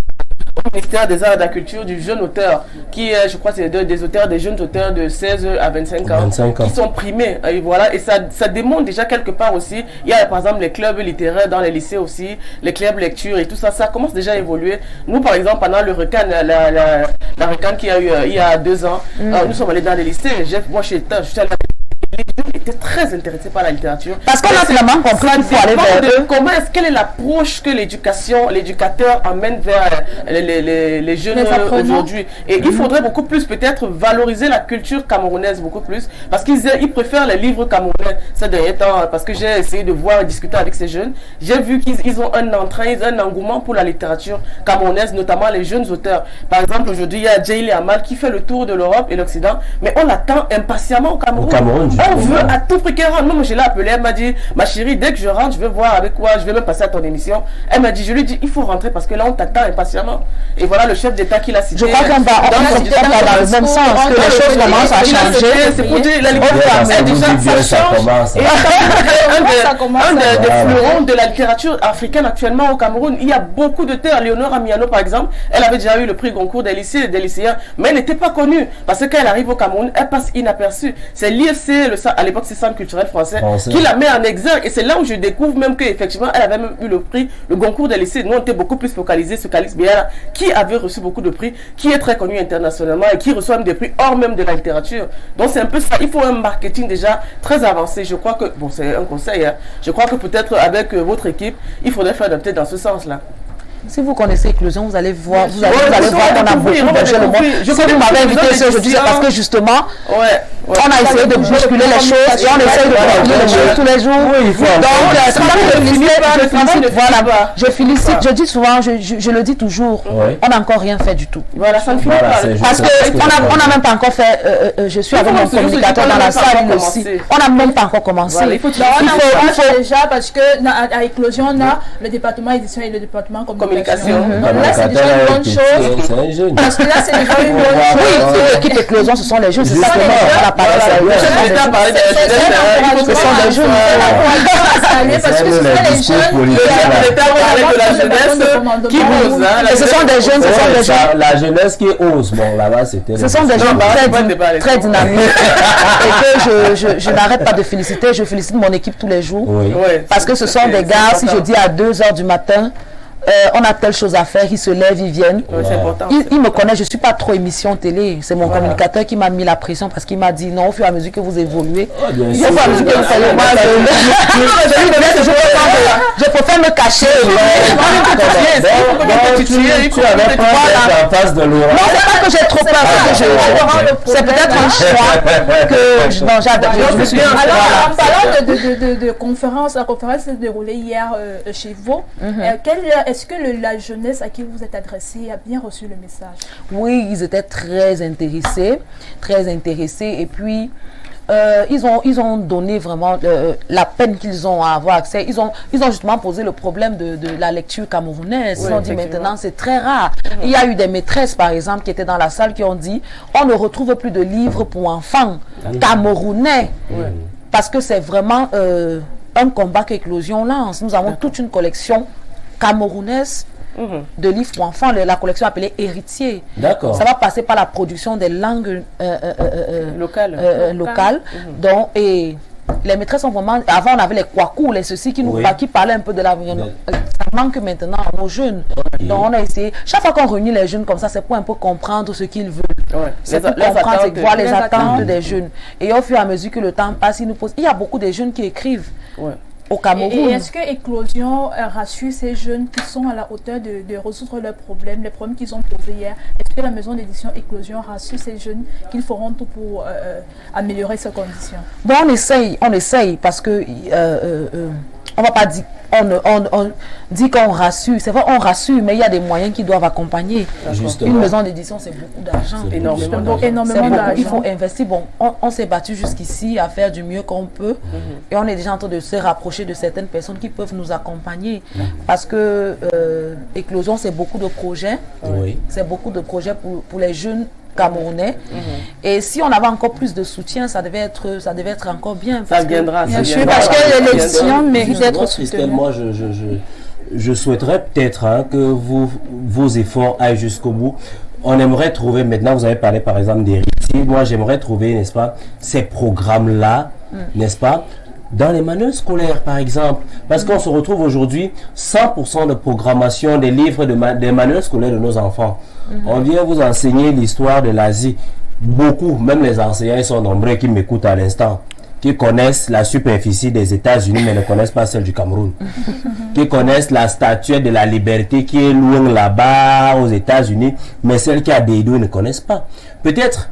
au ministère des Arts et de la Culture du jeune auteur qui est, je crois, c'est des jeunes auteurs de 16 à 25 ans, qui sont primés. Et voilà, et ça démontre déjà quelque part aussi. Il y a par exemple les clubs littéraires dans les lycées aussi, les clubs lecture et tout ça, ça commence déjà à évoluer. Nous par exemple, pendant le RECAN, la RECAN qui a eu il y a 2 ans, nous sommes allés dans les lycées. Moi je suis allé les gens étaient très intéressés par la littérature. Parce qu'on a finalement compris qu'il faut aller vers eux. Quelle est l'approche que l'éducateur amène vers les jeunes aujourd'hui. Et il faudrait beaucoup plus peut-être valoriser la culture camerounaise beaucoup plus. Parce qu'ils préfèrent les livres camerounais ces derniers temps. Parce que j'ai essayé de voir et discuter avec ces jeunes. J'ai vu qu'ils ont un entrain, un engouement pour la littérature camerounaise, notamment les jeunes auteurs. Par exemple, aujourd'hui, il y a Djaïli Amal qui fait le tour de l'Europe et l'Occident. Mais on l'attend impatiemment au Cameroun. On veut à tout prix qu'elle rentre. Moi, je l'ai appelée, elle m'a dit, ma chérie, dès que je rentre, je vais voir avec quoi, je vais même passer à ton émission. Elle m'a dit, je lui dis, il faut rentrer parce que là, on t'attend impatiemment. Et voilà le chef d'État qui l'a cité. Je crois qu'on va dans le même sens, que les choses commencent à changer. C'est pour dire, la littérature, ça change. Un des fleurons de la littérature africaine actuellement au Cameroun, il y a beaucoup d'auteurs. Léonore Amiano, par exemple, elle avait déjà eu le prix Goncourt des lycées, des lycéens, mais elle n'était pas connue parce que quand elle arrive au Cameroun, elle passe inaperçue. C'est l'IFC, à l'époque c'est Centre culturel français, qui la met en exergue, et c'est là où je découvre même qu'effectivement elle avait même eu le prix, le Goncourt des lycées. Nous on était beaucoup plus focalisés sur Calix Biara, qui avait reçu beaucoup de prix, qui est très connu internationalement et qui reçoit même des prix hors même de la littérature. Donc c'est un peu ça, il faut un marketing déjà très avancé. Je crois que, bon c'est un conseil, hein, je crois que peut-être avec votre équipe, il faudrait faire peut-être dans ce sens-là. Si vous connaissez Éclosion, vous allez voir, qu'on a beaucoup bougé le monde. Si vous m'avez invité aujourd'hui, c'est parce que justement, on a essayé de bousculer les choses et on essaye de bousculer les choses tous les jours. Donc, c'est ça que je félicite, je dis souvent, je le dis toujours, on n'a encore rien fait du tout. Voilà, ça ne finit pas. Parce qu'on n'a même pas encore fait, je suis avec mon communicateur dans la salle aussi, on n'a même pas encore commencé. Il faut déjà, parce qu'à Éclosion, on a le département édition et le département communication. Donc là, c'est déjà une bonne chose. Parce que là, c'est déjà une bonne chose. Oui, l'équipe Éclosion, ce sont les jeunes. C'est ça qu'on a parlé. Ce sont les jeunes. Parce que ce sont les jeunes. Qui osent. Ce sont des jeunes, ce sont des jeunes. La jeunesse qui ose. Bon, là-bas, c'était. Ce sont des jeunes très dynamiques. Et que je n'arrête pas de féliciter. Je félicite mon équipe tous les jours. Parce que ce sont des gars, si je dis à 2 h du matin, on a telle chose à faire, ils se lèvent, ils viennent. C'est important. Ils me connaissent, je ne suis pas trop émission télé. C'est mon communicateur qui m'a mis la pression parce qu'il m'a dit non, au fur et à mesure que vous évoluez. Au fur et à mesure que vous savez, moi, je préfère me cacher. Tu avais peur d'être en face de Laura. Non, c'est pas que j'ai trop peur. C'est peut-être un choix que non, j'adore. Alors, en parlant de conférence, la conférence s'est déroulée hier chez vous. Est-ce que la jeunesse à qui vous êtes adressé a bien reçu le message? Oui, ils étaient très intéressés. Et puis, ils ont donné vraiment la peine qu'ils ont à avoir accès. Ils ont justement posé le problème de la lecture camerounaise. Ils ont dit maintenant c'est très rare. Il y a eu des maîtresses par exemple qui étaient dans la salle qui ont dit on ne retrouve plus de livres pour enfants camerounais. Parce que c'est vraiment un combat qu'Éclosion lance. Nous avons toute une collection camerounaise de livres pour enfants, la collection appelée Héritier. D'accord. Ça va passer par la production des langues locales. Donc, et les maîtresses sont vraiment... Avant, on avait les Kwakou, les ceci qui nous qui parlaient un peu de l'environnement. Ça manque maintenant à nos jeunes. Donc, on a essayé... Chaque fois qu'on réunit les jeunes comme ça, c'est pour un peu comprendre ce qu'ils veulent. C'est pour comprendre, c'est voir les attentes des jeunes. Et au fur et à mesure que le temps passe, ils nous posent... Il y a beaucoup de jeunes qui écrivent. Au Cameroun. Et est-ce que Éclosion rassure ces jeunes qui sont à la hauteur de résoudre leurs problèmes, les problèmes qu'ils ont posés hier? Est-ce que la maison d'édition Éclosion rassure ces jeunes qu'ils feront tout pour améliorer ces conditions? Bon, on essaye parce que on va pas dire, on dit qu'on rassure. C'est vrai, on rassure, mais il y a des moyens qui doivent accompagner. Justement. Une maison d'édition, c'est beaucoup d'argent. Énormément d'argent. Il faut investir. Bon, on s'est battu jusqu'ici à faire du mieux qu'on peut. Et on est déjà en train de se rapprocher de certaines personnes qui peuvent nous accompagner. Parce que Éclosion, c'est beaucoup de projets. C'est beaucoup de projets pour les jeunes camerounais. Et si on avait encore plus de soutien, ça devait être encore bien. Ça viendra. Bien sûr, parce que l'élection mérite d'être soutenue. Moi, je souhaiterais peut-être que vos efforts aillent jusqu'au bout. On aimerait trouver, maintenant vous avez parlé par exemple d'héritiers, moi j'aimerais trouver, n'est-ce pas, ces programmes-là, n'est-ce pas, dans les manuels scolaires par exemple, parce qu'on se retrouve aujourd'hui 100% de programmation des livres, des manuels scolaires de nos enfants. On vient vous enseigner l'histoire de l'Asie. Beaucoup, même les enseignants, ils sont nombreux qui m'écoutent à l'instant, qui connaissent la superficie des États-Unis mais ne connaissent pas celle du Cameroun, qui connaissent la statue de la liberté qui est loin là-bas aux États-Unis, mais celle qui a des dos, ils ne connaissent pas. Peut-être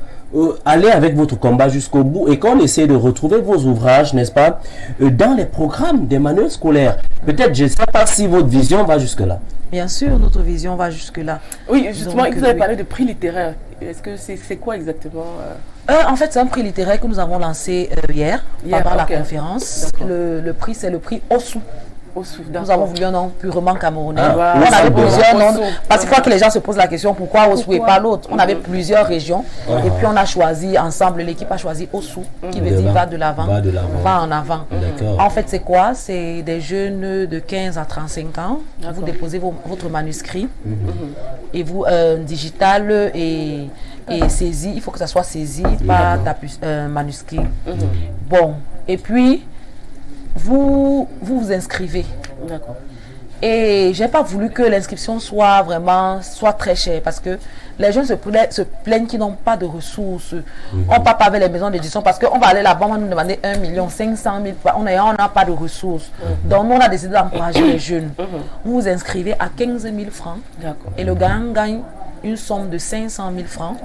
aller avec votre combat jusqu'au bout et qu'on essaie de retrouver vos ouvrages, n'est-ce pas, dans les programmes des manuels scolaires. Peut-être, je ne sais pas si votre vision va jusque-là. Bien sûr, notre vision va jusque-là. Oui, justement, vous avez parlé de prix littéraire. Est-ce que c'est quoi exactement En fait, c'est un prix littéraire que nous avons lancé hier pendant la conférence. Le prix, c'est le prix Ossou. Nous avons voulu un nom purement camerounais. On avait plusieurs noms. Parce qu'il faut que les gens se posent la question pourquoi Ossou et pas l'autre. On avait plusieurs régions. Et puis on a choisi ensemble, l'équipe a choisi Ossou, qui veut dire va de l'avant, va en avant. En fait, c'est quoi? C'est des jeunes de 15 à 35 ans. Vous déposez votre manuscrit et vous, digital et saisi. Il faut que ça soit saisi par ta manuscrit. Bon, et puis vous inscrivez. D'accord. Et j'ai pas voulu que l'inscription soit très chère parce que les jeunes se plaignent qu'ils n'ont pas de ressources. On ne part pas avec les maisons d'édition parce qu'on va aller là-bas, on va nous demander 1 500 000. On n'a pas de ressources. Donc nous on a décidé d'encourager les jeunes. Vous vous inscrivez à 15 000 francs et le gagnant gagne une somme de 500 000 francs.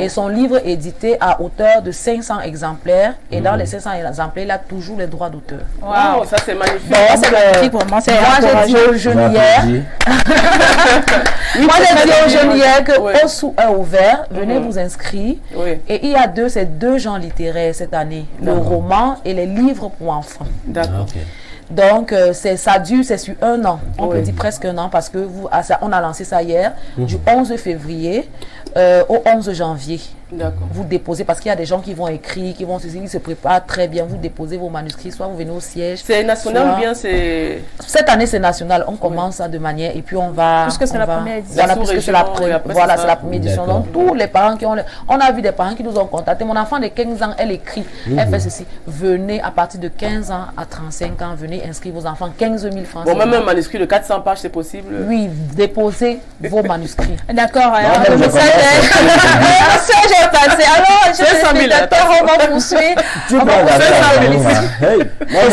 Et son livre est édité à hauteur de 500 exemplaires. Et dans les 500 exemplaires, il a toujours les droits d'auteur. Wow, ça c'est magnifique. Moi, j'ai dit aux jeunes hier. Moi, j'ai dit aux jeunes hier que Ossou est ouvert. Venez vous inscrire. Et il y a ces deux genres littéraires cette année. Le roman et les livres pour enfants. D'accord. Donc, c'est sur 1 an. On peut dire presque 1 an parce que on a lancé ça hier, du 11 février au 11 janvier. Vous déposez, parce qu'il y a des gens qui vont écrire, qui se préparent très bien. Vous déposez vos manuscrits, soit vous venez au siège. C'est national ou bien c'est... Cette année, c'est national. On commence de manière, et puis on va... Puisque c'est la première édition. Voilà, puisque c'est la première édition. Donc, tous les parents qui ont... On a vu des parents qui nous ont contactés. Mon enfant de 15 ans, elle écrit. Elle fait ceci. Venez, à partir de 15 ans à 35 ans, venez inscrire vos enfants. 15 000 francs. Bon, même un manuscrit de 400 pages, c'est possible? Oui, déposez vos manuscrits. D'accord. Le message est passé. Alors, je on va poursuivre.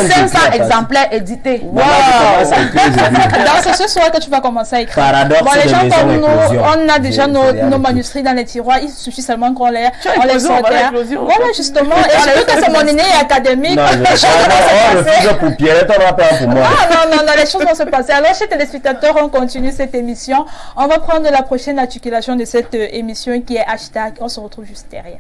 500 exemplaires édités. Wow. Donc, c'est ce soir que tu vas commencer à écrire. Paradoxe bon, les gens comme nous, éclosion. on a déjà nos manuscrits dans les tiroirs. Il suffit seulement qu'on les sorte. Voilà, justement. Et j'ai vu que c'est mon aîné académique. Non, pour Pierrette, on va faire pour moi. Non, les choses vont se passer. Alors, chers téléspectateurs, on continue cette émission. On va prendre la prochaine articulation de cette émission qui est hashtag. On se retrouve juste derrière.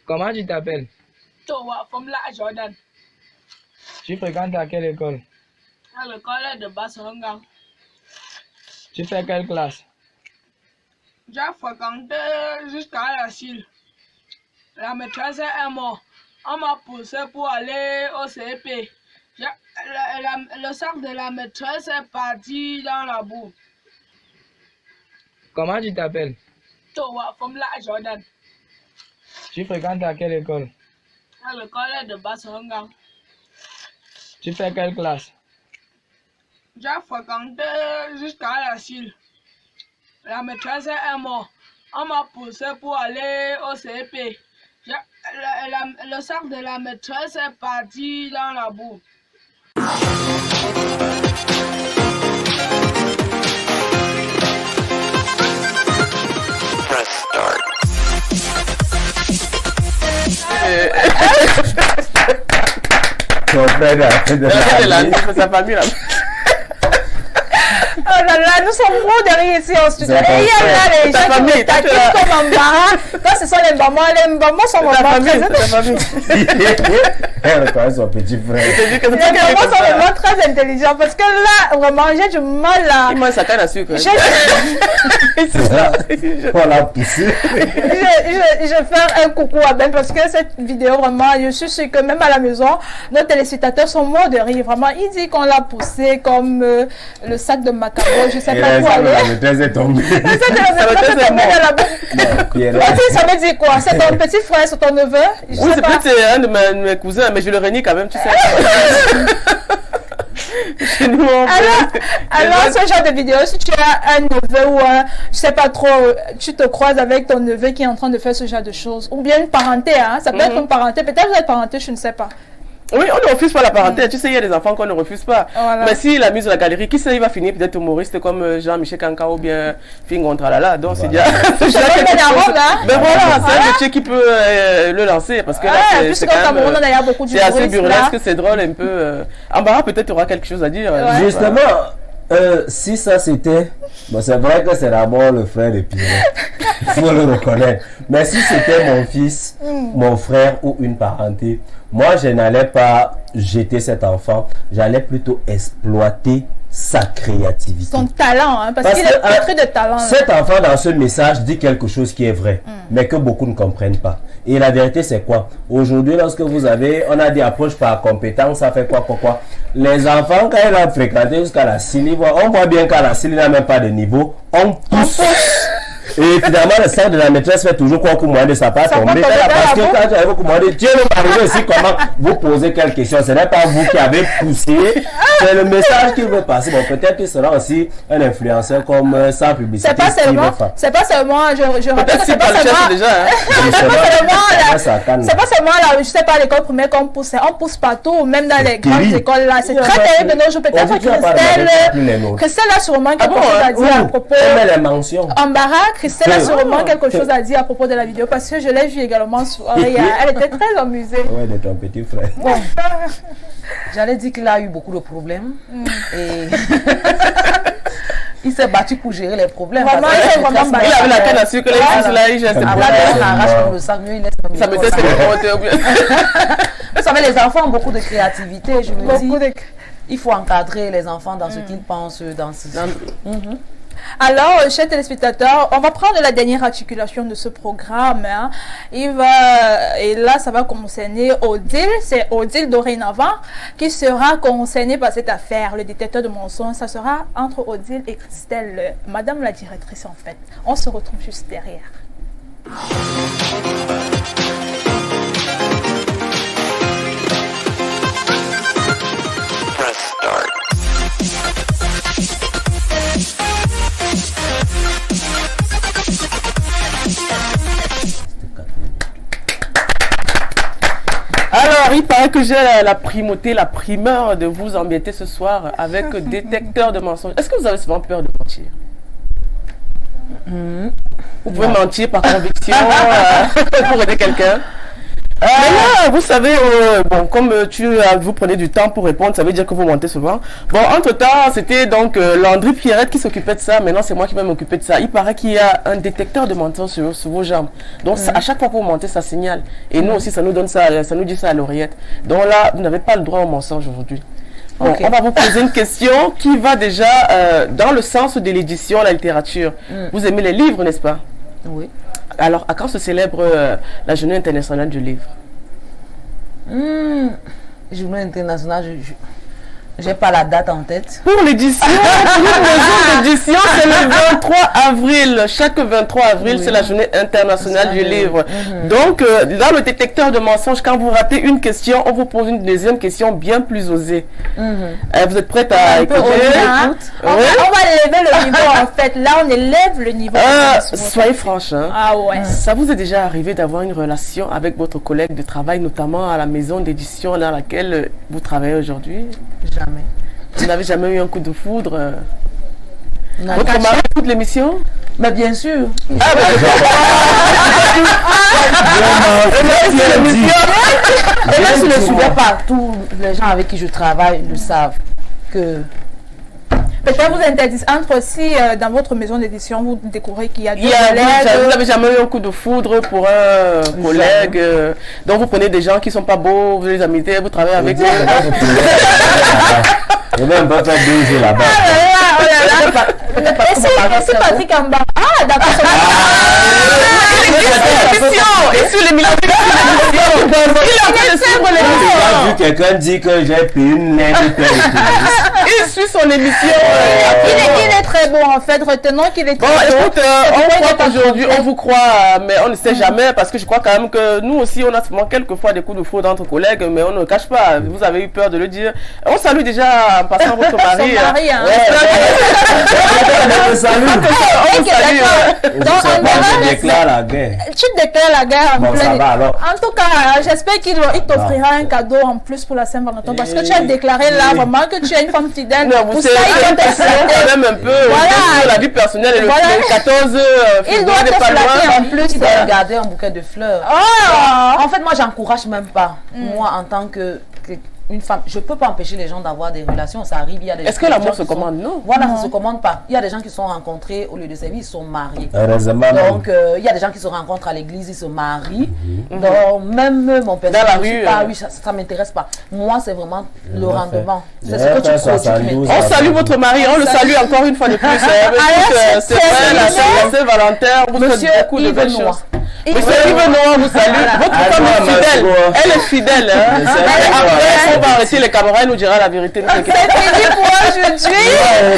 Comment tu t'appelles? Towa from La Jordan. Tu fréquentes à quelle école? À l'école de Bassongang. Tu fais quelle classe? J'ai fréquenté jusqu'à la CIL. La maîtresse est morte. On m'a poussé pour aller au CP. Le sac de la maîtresse est parti dans la boue. Comment tu t'appelles? Towa from La Jordan. Tu fréquentes à quelle école? À l'école de Bassongang. Tu fais quelle classe? J'ai fréquenté jusqu'à la CIL. La maîtresse est morte. On m'a poussé pour aller au CP. Le sac de la maîtresse est parti dans la boue. Press start. Son frère de sa famille là. Oh là là, nous sommes gros derrière ici en studio. Et il y a là les gens qui me taquinent comme embarras. Quand ce sont les mamans sont vraiment très... Elle reconnaît son petit frère. Les mamans sont vraiment très intelligents parce que là, vraiment, j'ai du mal à... Il mange sa canne à sucre. On l'a poussé. Je vais faire un coucou à Ben parce que cette vidéo, vraiment, je suis sûre que même à la maison, nos téléspectateurs sont morts de rire. Vraiment, il dit qu'on l'a poussé comme le sac de macabo. Je sais pas quoi aller. La maîtresse est tombée. La maîtresse est tombée dans la bouche. Ça veut dire quoi? C'est ton petit frère, c'est ton neveu? Oui, c'est peut-être un de mes cousins, mais je le renie quand même, tu sais. Alors, ce genre de vidéo, si tu as un neveu ou je sais pas trop, tu te croises avec ton neveu qui est en train de faire ce genre de choses, ou bien une parenté, hein, ça peut être une parenté, peut-être vous êtes parenté, je ne sais pas. Oui, on ne refuse pas la parenté. Tu sais, il y a des enfants qu'on ne refuse pas. Voilà. Mais s'il amuse la galerie, qui sait, il va finir peut-être humoriste comme Jean-Michel Kanka ou bien Fingon Tralala. Donc, c'est déjà. Mais voilà, c'est un métier qui peut le lancer. Parce que là, c'est quand même. C'est assez burlesque, c'est drôle un peu. Ambarah, peut-être aura quelque chose à dire. Justement. Si ça c'était, bon, c'est vrai que c'est d'abord le frère de Pierre, il faut le reconnaître. Mais si c'était mon fils, mon frère ou une parenté, moi je n'allais pas jeter cet enfant, j'allais plutôt exploiter sa créativité. Son talent, hein, parce qu'il est pétri de talent. Cet enfant dans ce message dit quelque chose qui est vrai, mais que beaucoup ne comprennent pas. Et la vérité c'est quoi? Aujourd'hui, lorsque on a des approches par compétence, ça fait quoi? Les enfants, quand ils ont fréquenté jusqu'à la CIL, on voit bien qu'à la CIL, il n'a même pas de niveau, on pousse. Et finalement, le sac de la maîtresse fait toujours quoi que moi de sa part tomber. Parce que quand tu arrives au commandé, Dieu nous arrive aussi comment vous posez quelques questions. Ce n'est pas vous qui avez poussé. C'est le message qu'il veut passer. Bon, peut-être qu'il sera aussi un influenceur comme sans publicité. C'est pas seulement, je rappelle que c'est pas seulement, c'est pas seulement là, je sais pas, l'école primaire qu'on pousse. On pousse partout, même dans les grandes écoles là. C'est très terrible de nos jours. Peut-être Christelle a sûrement quelque chose à dire à propos. Les mentions. Embarras, Christelle a sûrement quelque chose à dire à propos de la vidéo parce que je l'ai vue également soirée. Elle était très amusée. Oui, de ton petit frère. Bon. J'allais dire qu'il a eu beaucoup de problèmes. Et il s'est battu pour gérer les problèmes. Vraiment, il s'est vraiment battu. Il avait la canne à sucre, là, il gère ses Là, problèmes. on arrache comme le sac, mieux il laisse même Ça me fait Vous savez, les enfants ont beaucoup de créativité. Je me Beaucoup dis, de- il faut encadrer les enfants dans ce qu'ils pensent, dans ce... Alors, chers téléspectateurs, on va prendre la dernière articulation de ce programme. Hein. Et là, ça va concerner Odile. C'est Odile dorénavant qui sera concernée par cette affaire, le détecteur de mensonges. Ça sera entre Odile et Christelle, madame la directrice en fait. On se retrouve juste derrière. Alors, il paraît que j'ai la primauté, la primeur de vous embêter ce soir avec détecteur de mensonges. Est-ce que vous avez souvent peur de mentir? Vous pouvez mentir par conviction pour aider quelqu'un. Mais là, vous savez, bon, comme vous prenez du temps pour répondre, ça veut dire que vous mentez souvent. Bon, entre-temps, c'était donc Landry Pierrette qui s'occupait de ça. Maintenant, c'est moi qui vais m'occuper de ça. Il paraît qu'il y a un détecteur de mensonges sur vos jambes. Donc, à chaque fois que vous mentez, ça signale. Et nous aussi, ça nous donne ça, ça nous dit ça à l'oreillette. Donc là, vous n'avez pas le droit au mensonge aujourd'hui. Bon, on va vous poser une question qui va déjà dans le sens de l'édition, la littérature. Vous aimez les livres, n'est-ce pas? Oui. Alors, à quand se célèbre la Journée internationale du livre? Journée internationale, j'ai pas la date en tête. Pour l'édition, pour une maison d'édition, c'est le 23 avril. Chaque 23 avril, c'est la Journée internationale du livre. Donc, dans le détecteur de mensonges, quand vous ratez une question, on vous pose une deuxième question bien plus osée. Vous êtes prête à écouter? On va élever le niveau en fait. Là, on élève le niveau. Soyez franche. Hein. Ah ouais. Ça vous est déjà arrivé d'avoir une relation avec votre collègue de travail, notamment à la maison d'édition dans laquelle vous travaillez aujourd'hui? Jamais. Vous n'avez jamais eu un coup de foudre? Non. Votre mari écoute l'émission? Mais bien sûr. Et même si je ne suivais pas, tous les gens avec qui je travaille le savent que... Peut-être vous interdisez entre si dans votre maison d'édition vous découvrez qu'il y a deux Vous collègues. n'avez jamais eu un coup de foudre pour un collègue, donc vous prenez des gens qui ne sont pas beaux, vous les amitez, vous travaillez avec eux. Et même pas faire baiser là-bas. Et c'est Patrick Amba. Ah d'accord. Et sur l'émission, il a J'ai vu quelqu'un dire que j'ai payé une lettre. il suit son émission. Il est très bon en fait. Retenons qu'il est très Bon, bon. écoute, on croit qu'aujourd'hui, on vous croit, mais on ne sait jamais, parce que je crois quand même que nous aussi, on a souvent quelquefois des coups de foudre entre collègues, mais on ne le cache pas. Vous avez eu peur de le dire. On salue déjà en passant votre mari. Son mari, hein. Salut. Ok, d'accord. Donc, en Je déclare la guerre. tu déclares la guerre en Bon, ça plein. va alors. En tout cas, j'espère qu'il t'offrira un cadeau en plus pour la Saint-Valentin parce que tu as déclaré là vraiment que tu es une femme fidèle. Non, Pour vous ça, savez, il doit te flatter. même un peu Voilà. sur la vie personnelle et le Voilà. 14 Il doit février te n'est pas flatter loin. en plus. Il doit regarder un bouquet de fleurs. Oh! En fait, moi, j'encourage même pas. Moi, en tant que une femme, je peux pas empêcher les gens d'avoir des relations. Ça arrive, il y a des. Est-ce que des l'amour gens se qui sont- commande? Non. Voilà, ça se commande pas. Il y a des gens qui sont rencontrés au lieu de servir, ils sont mariés. Heureusement. Donc, il y a des gens qui se rencontrent à l'église, ils se marient. Donc, même mon père, Dans la rue, oui, ça m'intéresse pas. Moi, c'est vraiment le Parfait. rendement. C'est ce Ouais, que tu ça, ça, produis ça qui nous m'intéresse. On salue votre mari, on le salue encore une fois de plus. C'est vrai, la Saint-Valentin, vous faites Monsieur beaucoup de Yves belles Noir. choses. Monsieur Yves Noir vous salue. Votre femme est fidèle. Elle est fidèle. Hein. Après, on va arrêter les caméras et nous dira la vérité. Ne t'inquiète pas. C'est fini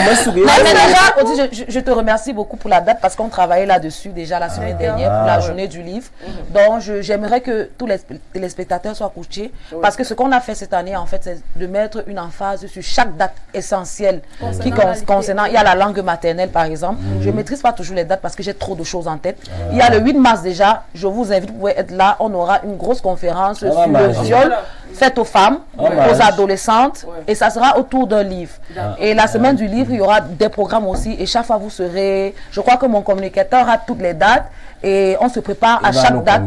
pour aujourd'hui. Mais déjà, Odile, je te remercie beaucoup pour la date parce qu'on travaillait là-dessus déjà la semaine dernière pour la journée du livre. Donc, j'aimerais que tous les téléspectateurs soient couchés parce que ce qu'on a fait cette année, en fait, c'est de mettre une emphase sur chaque date essentielle qui concernant. Il y a la langue maternelle, par exemple. Je ne maîtrise pas toujours les dates parce que j'ai trop de choses en tête. Il y a le 8 mars déjà, là, je vous invite, vous pouvez être là. On aura une grosse conférence sur le manger. viol faite aux femmes, aux adolescentes, et ça sera autour d'un livre. Et la semaine du livre, il y aura des programmes aussi, et chaque fois vous serez, je crois que mon communicateur a toutes les dates, et on se prépare à chaque date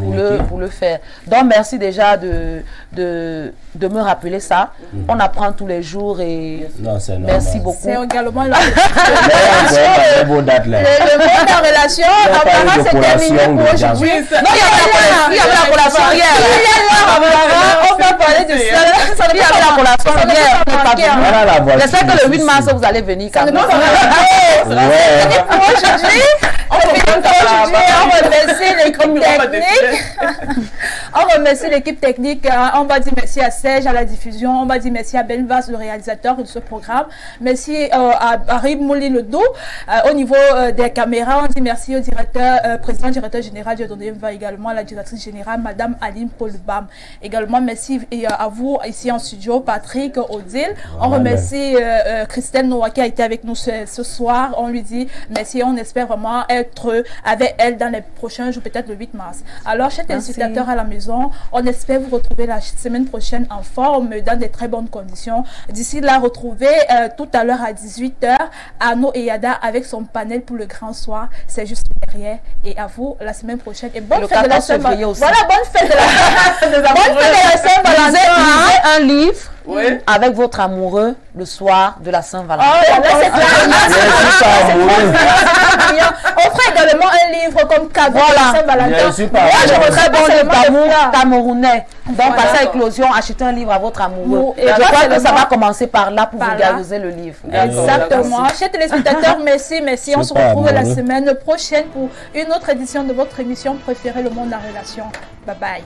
pour le faire. Donc merci déjà de me rappeler ça. On apprend tous les jours et merci beaucoup. C'est également la le mot de relation. Apparemment c'est terminé pour aujourd'hui. Non, il y a la collation hier. On va parler de ça. Il y avait la collation hier. J'espère que le 8 mars vous allez venir quand même. Aujourd'hui, on remercie l'équipe technique. On remercie l'équipe technique. On va dire merci à Serge à la diffusion. On va dire merci à Ben Vaz, le réalisateur de ce programme. Merci à Harry Mouli-Ledoux. Au niveau des caméras, on dit merci au directeur, président-directeur général Dieudonné Mva, également à la directrice générale, Madame Aline Paul-Bam. Également, merci à vous ici en studio, Patrick, Odile. On remercie Christelle Noah qui a été avec nous ce soir. On lui dit merci. On espère vraiment être avec elle dans les prochains jours, peut-être le 8 mars. Alors, chers téléspectateurs à la maison, on espère vous retrouver la semaine prochaine en forme, dans des très bonnes conditions. D'ici là, retrouvez tout à l'heure à 18h Arnaud et Yada avec son panel pour le grand soir. C'est juste derrière. Et à vous la semaine prochaine. Et bonne fête de la Saint-Valentin. Voilà, bonne fête de la Saint-Valentin. Un livre avec votre amoureux le soir de la Saint-Valentin. On fera également un livre comme cadeau de la Saint-Valentin. Moi, je voudrais bon livre d'amour camerounais. Donc, passez à éclosion, achetez un livre à votre amoureux. Et je crois que ça va commencer par là pour vulgariser le livre. Exactement. Chers téléspectateurs, merci. On se retrouve la semaine prochaine pour une autre édition de votre émission préférée, Le Monde en Relation. Bye bye.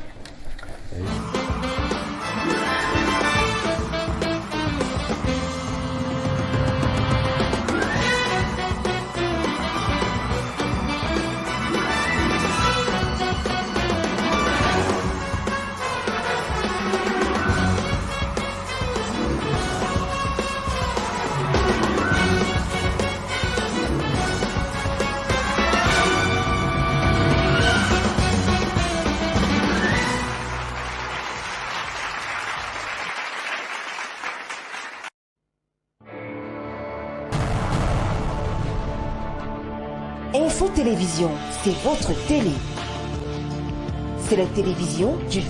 Info Télévision, c'est votre télé. C'est la télévision du